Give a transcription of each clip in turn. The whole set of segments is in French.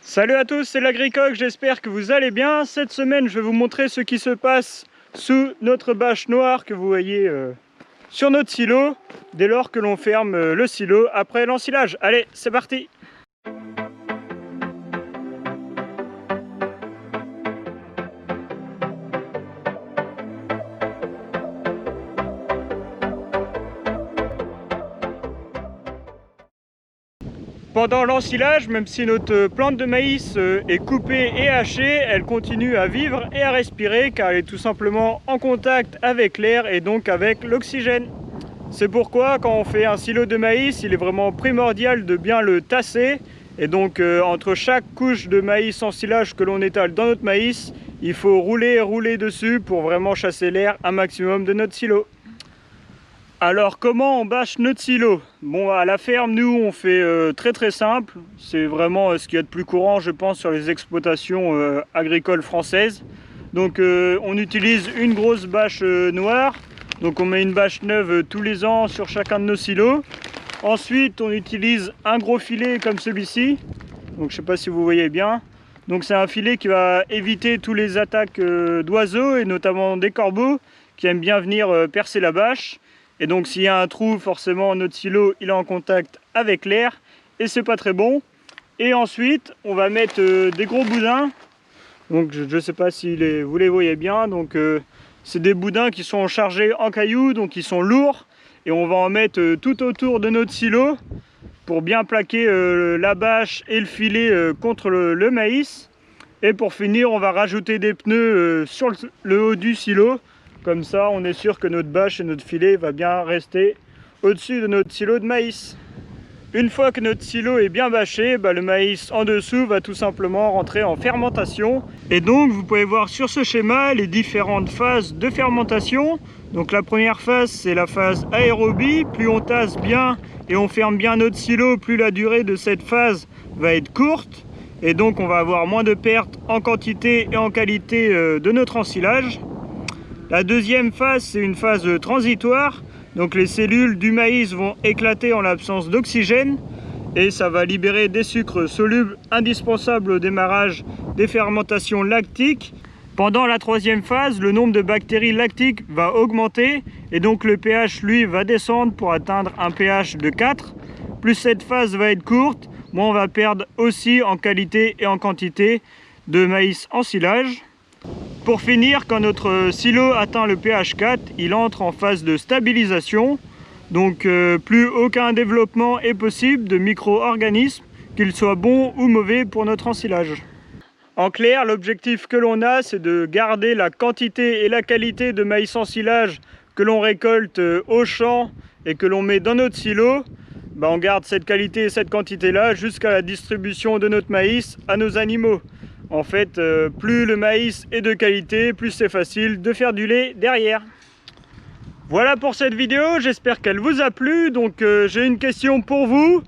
Salut à tous, c'est l'Agricoq, j'espère que vous allez bien. Cette semaine, je vais vous montrer ce qui se passe sous notre bâche noire que vous voyez sur notre silo, dès lors que l'on ferme le silo après l'ensilage. Allez, c'est parti! Pendant l'ensilage, même si notre plante de maïs est coupée et hachée, elle continue à vivre et à respirer car elle est tout simplement en contact avec l'air et donc avec l'oxygène. C'est pourquoi quand on fait un silo de maïs, il est vraiment primordial de bien le tasser. Et donc entre chaque couche de maïs en silage que l'on étale dans notre maïs, il faut rouler et rouler dessus pour vraiment chasser l'air un maximum de notre silo. Alors comment on bâche notre silo? Bon, à la ferme, nous on fait très simple. C'est vraiment ce qu'il y a de plus courant, je pense, sur les exploitations agricoles françaises. Donc on utilise une grosse bâche noire. Donc on met une bâche neuve tous les ans sur chacun de nos silos. Ensuite on utilise un gros filet comme celui-ci. Donc je ne sais pas si vous voyez bien. Donc c'est un filet qui va éviter toutes les attaques d'oiseaux et notamment des corbeaux qui aiment bien venir percer la bâche. Et donc s'il y a un trou, forcément notre silo il est en contact avec l'air et c'est pas très bon. Et ensuite on va mettre des gros boudins. Donc je ne sais pas si vous les voyez bien. Donc c'est des boudins qui sont chargés en cailloux, donc ils sont lourds. Et on va en mettre tout autour de notre silo pour bien plaquer la bâche et le filet contre le maïs. Et pour finir, on va rajouter des pneus sur le haut du silo. Comme ça, on est sûr que notre bâche et notre filet va bien rester au-dessus de notre silo de maïs. Une fois que notre silo est bien bâché, le maïs en dessous va tout simplement rentrer en fermentation. Et donc, vous pouvez voir sur ce schéma les différentes phases de fermentation. Donc la première phase, c'est la phase aérobie. Plus on tasse bien et on ferme bien notre silo, plus la durée de cette phase va être courte. Et donc, on va avoir moins de pertes en quantité et en qualité de notre ensilage. La deuxième phase, c'est une phase transitoire. Donc les cellules du maïs vont éclater en l'absence d'oxygène et ça va libérer des sucres solubles indispensables au démarrage des fermentations lactiques. Pendant la troisième phase, le nombre de bactéries lactiques va augmenter et donc le pH, lui, va descendre pour atteindre un pH de 4. Plus cette phase va être courte, moins on va perdre aussi en qualité et en quantité de maïs en silage. Pour finir, quand notre silo atteint le pH 4, il entre en phase de stabilisation. Donc plus aucun développement est possible de micro-organismes, qu'ils soient bons ou mauvais pour notre ensilage. En clair, l'objectif que l'on a, c'est de garder la quantité et la qualité de maïs ensilage que l'on récolte au champ et que l'on met dans notre silo. On garde cette qualité et cette quantité-là jusqu'à la distribution de notre maïs à nos animaux. En fait, plus le maïs est de qualité, plus c'est facile de faire du lait derrière. Voilà pour cette vidéo, j'espère qu'elle vous a plu. Donc j'ai une question pour vous.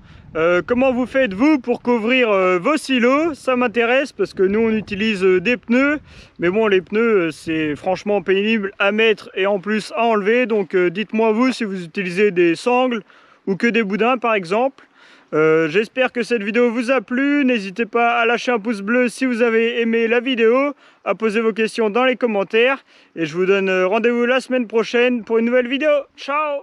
Comment vous faites-vous pour couvrir vos silos? Ça m'intéresse parce que nous on utilise des pneus. Mais bon, les pneus c'est franchement pénible à mettre et en plus à enlever. Donc dites-moi vous si vous utilisez des sangles ou que des boudins par exemple. J'espère que cette vidéo vous a plu. N'hésitez pas à lâcher un pouce bleu si vous avez aimé la vidéo, à poser vos questions dans les commentaires et je vous donne rendez-vous la semaine prochaine pour une nouvelle vidéo. Ciao!